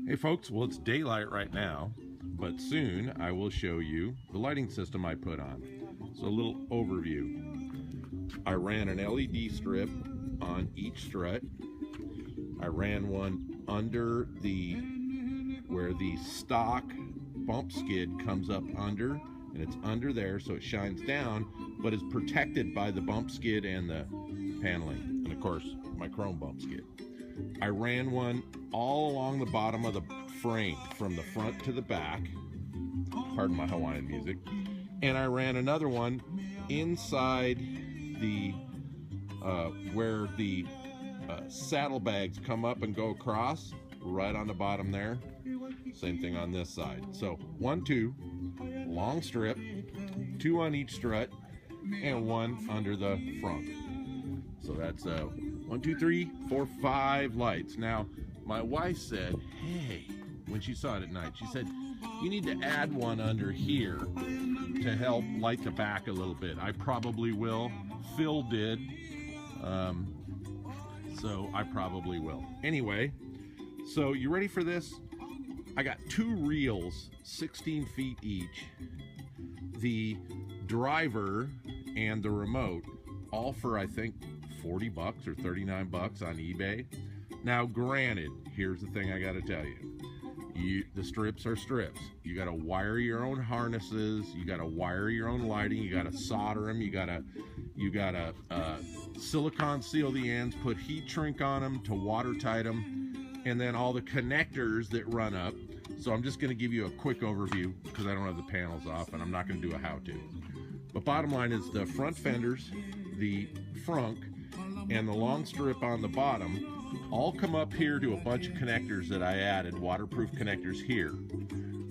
Hey folks, well it's daylight right now, but soon I will show you the lighting system I put on. So a little overview. I ran an LED strip on each strut. I ran one under where the stock bump skid comes up under, and it's under there so it shines down, but is protected by the bump skid and the paneling, and of course my chrome bump skid. I ran one all along the bottom of the frame from the front to the back, pardon my Hawaiian music, and I ran another one inside the where the saddlebags come up and go across, right on the bottom there. Same thing on this side. So 1, 2, long strip, 2 on each strut, and 1 under the front. So that's 1, 2, 3, 4, 5 lights. Now, my wife said, hey, when she saw it at night, she said, you need to add one under here to help light the back a little bit. I probably will. Phil did. So I probably will. Anyway, so you ready for this? I got 2 reels, 16 feet each. The driver and the remote, all for I think 40 bucks or 39 bucks on eBay. Now granted, here's the thing I gotta tell you. The strips are strips. You gotta wire your own harnesses, you gotta wire your own lighting, you gotta solder them, you gotta silicone seal the ends, put heat shrink on them to watertight them, and then all the connectors that run up. So I'm just gonna give you a quick overview because I don't have the panels off and I'm not gonna do a how-to. But bottom line is the front fenders, the frunk, and the long strip on the bottom all come up here to a bunch of connectors that I added, waterproof connectors here,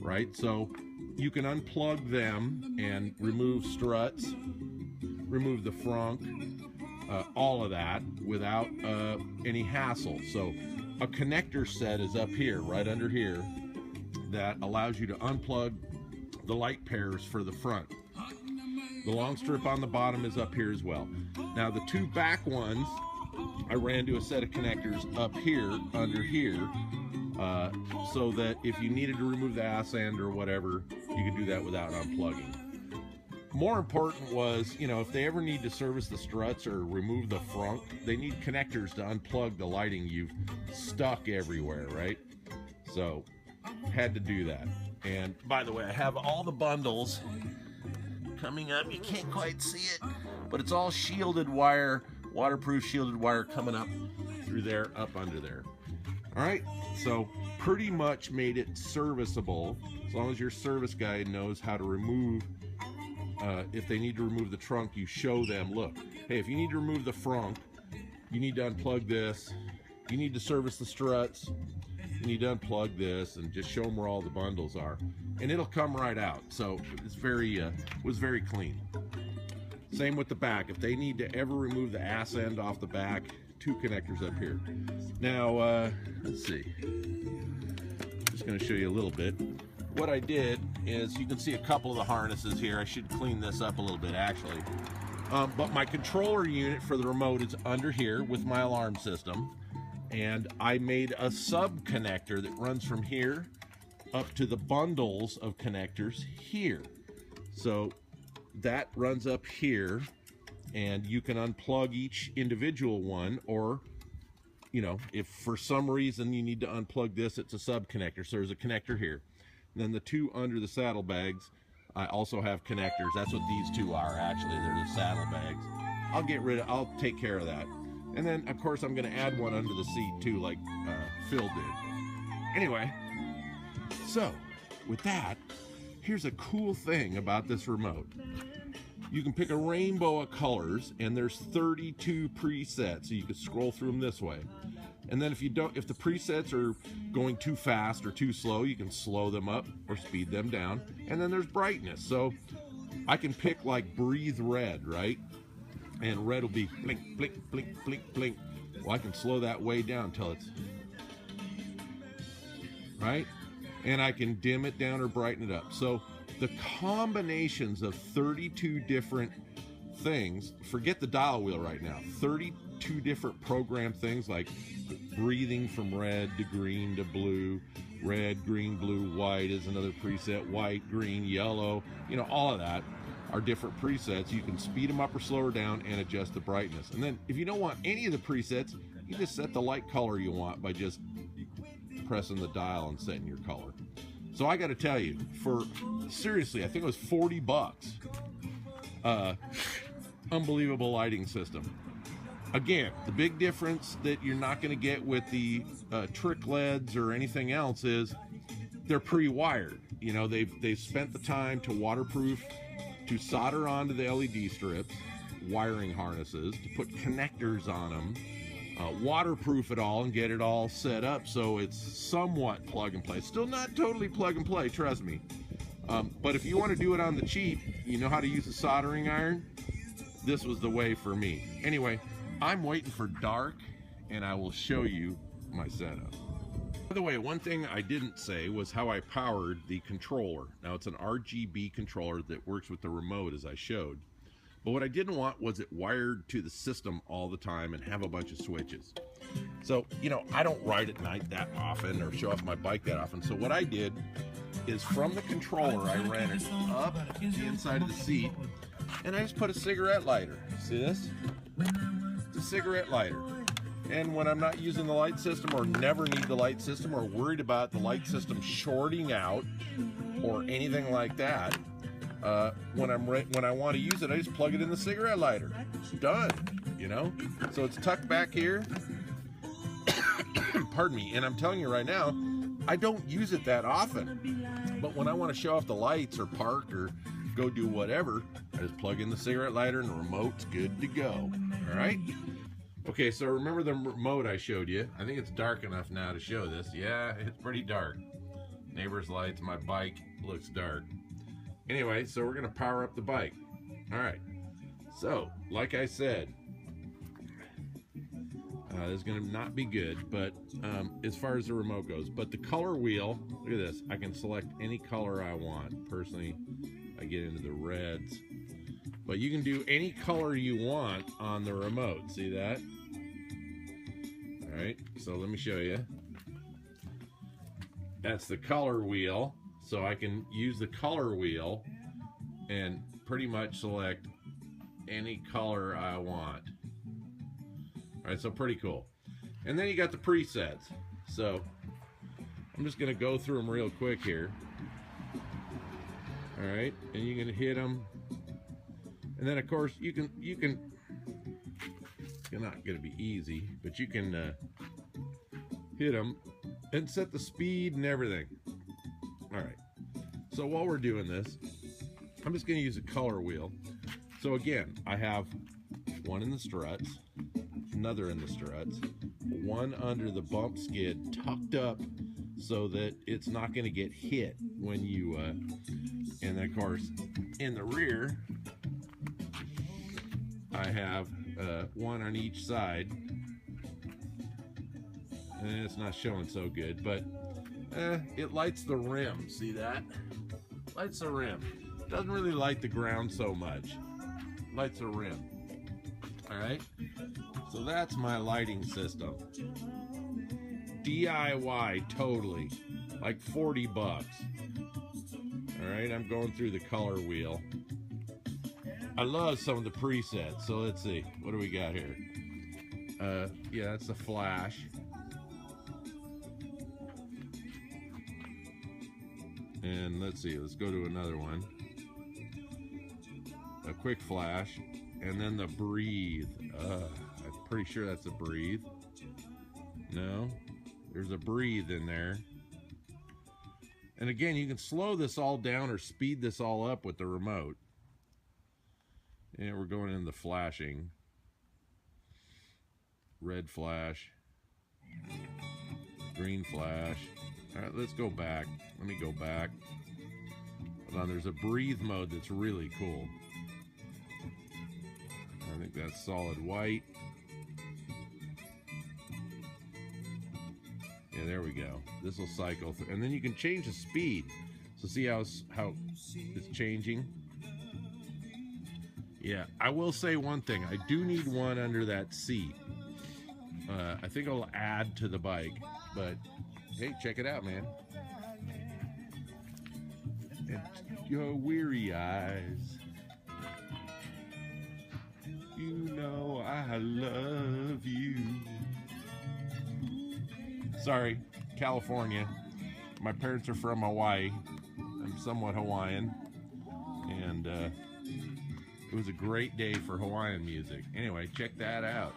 right? So you can unplug them and remove struts, remove the frunk, all of that without any hassle. So a connector set is up here, right under here, that allows you to unplug the light pairs for the front. The long strip on the bottom is up here as well. Now the 2 back ones, I ran to a set of connectors up here, under here, so that if you needed to remove the ass end or whatever, you could do that without unplugging. More important was, you know, if they ever need to service the struts or remove the frunk, they need connectors to unplug the lighting you've stuck everywhere, right? So, had to do that. And by the way, I have all the bundles coming up. You can't quite see it, but it's all shielded wire, waterproof shielded wire coming up through there, up under there. All right, so pretty much made it serviceable, as long as your service guy knows how to remove. If they need to remove the trunk, you show them, look, hey, if you need to remove the frunk, you need to unplug this. You need to service the struts, you need to unplug this, and just show them where all the bundles are, and it'll come right out. So it's was very clean. Same with the back. If they need to ever remove the ass end off the back, 2 connectors up here. Now let's see, just going to show you a little bit. What I did is, you can see a couple of the harnesses here. I should clean this up a little bit actually. But my controller unit for the remote is under here with my alarm system. And I made a sub connector that runs from here up to the bundles of connectors here. So that runs up here, and you can unplug each individual one, or, you know, if for some reason you need to unplug this, it's a sub connector. So there's a connector here. And then the 2 under the saddlebags, I also have connectors. That's what these 2 are actually. They're the saddlebags. I'll take care of that. And then of course I'm gonna add one under the seat too, like Phil did. Anyway, so with that, here's a cool thing about this remote. You can pick a rainbow of colors, and there's 32 presets, so you can scroll through them this way. And then if the presets are going too fast or too slow, you can slow them up or speed them down. And then there's brightness. So I can pick like breathe red, right? And red will be blink, blink, blink, blink, blink. Well, I can slow that way down until it's, right? And I can dim it down or brighten it up. So the combinations of 32 different things. Forget the dial wheel right now. 32 different program things like breathing from red to green to blue. Red, green, blue, white is another preset. White, green, yellow. You know, all of that are different presets. You can speed them up or slow her down and adjust the brightness. And then if you don't want any of the presets, you just set the light color you want by just pressing the dial and setting your color. So I got to tell you, for seriously, I think it was 40 bucks. Unbelievable lighting system. Again, the big difference that you're not going to get with the trick LEDs or anything else is they're pre-wired. You know, they've spent the time to waterproof, to solder onto the LED strips, wiring harnesses, to put connectors on them, waterproof it all and get it all set up so it's somewhat plug and play. Still not totally plug and play, trust me. But if you want to do it on the cheap, you know how to use a soldering iron, this was the way for me. Anyway, I'm waiting for dark and I will show you my setup. By the way, one thing I didn't say was how I powered the controller. Now it's an RGB controller that works with the remote as I showed. But what I didn't want was it wired to the system all the time and have a bunch of switches. So, you know, I don't ride at night that often or show off my bike that often. So what I did is from the controller, I ran it up the inside of the seat and I just put a cigarette lighter. See this? It's a cigarette lighter. And when I'm not using the light system or never need the light system or worried about the light system shorting out or anything like that, when I want to use it, I just plug it in the cigarette lighter. Done, you know? So it's tucked back here. Pardon me. And I'm telling you right now, I don't use it that often. But when I want to show off the lights or park or go do whatever, I just plug in the cigarette lighter and the remote's good to go. All right? Okay, so remember the remote I showed you. I think it's dark enough now to show this. Yeah, it's pretty dark. Neighbor's lights, my bike looks dark. Anyway, so we're gonna power up the bike. All right, so like I said, this is gonna not be good, but as far as the remote goes, but the color wheel, look at this. I can select any color I want. Personally, I get into the reds. But you can do any color you want on the remote. See that? All right, so let me show you. That's the color wheel. So I can use the color wheel and pretty much select any color I want. All right, so pretty cool. And then you got the presets. So I'm just gonna go through them real quick here. All right, and you can hit them. And then of course you can it's not going to be easy, but you can hit them and set the speed and everything. All right, so while we're doing this, I'm just going to use a color wheel. So again, I have one in the struts, another in the struts, one under the bump skid tucked up so that it's not going to get hit when you and then of course in the rear I have one on each side, and it's not showing so good, but it lights the rim. See that? Lights the rim. Doesn't really light the ground so much. Lights the rim. All right. So that's my lighting system. DIY totally, like 40 bucks. All right. I'm going through the color wheel. I love some of the presets. So let's see. What do we got here? Yeah, that's the flash. And let's see. Let's go to another one. A quick flash. And then the breathe. I'm pretty sure that's a breathe. No. There's a breathe in there. And again, you can slow this all down or speed this all up with the remote. And we're going in the flashing. Red flash. Green flash. All right, let's go back. Let me go back. Hold on, there's a breathe mode that's really cool. I think that's solid white. Yeah, there we go. This will cycle through. And then you can change the speed. So see how it's changing? Yeah, I will say one thing. I do need one under that seat. I think I'll add to the bike, but hey, check it out, man. And your weary eyes, you know I love you. Sorry, California. My parents are from Hawaii. I'm somewhat Hawaiian, and it was a great day for Hawaiian music. Anyway, check that out.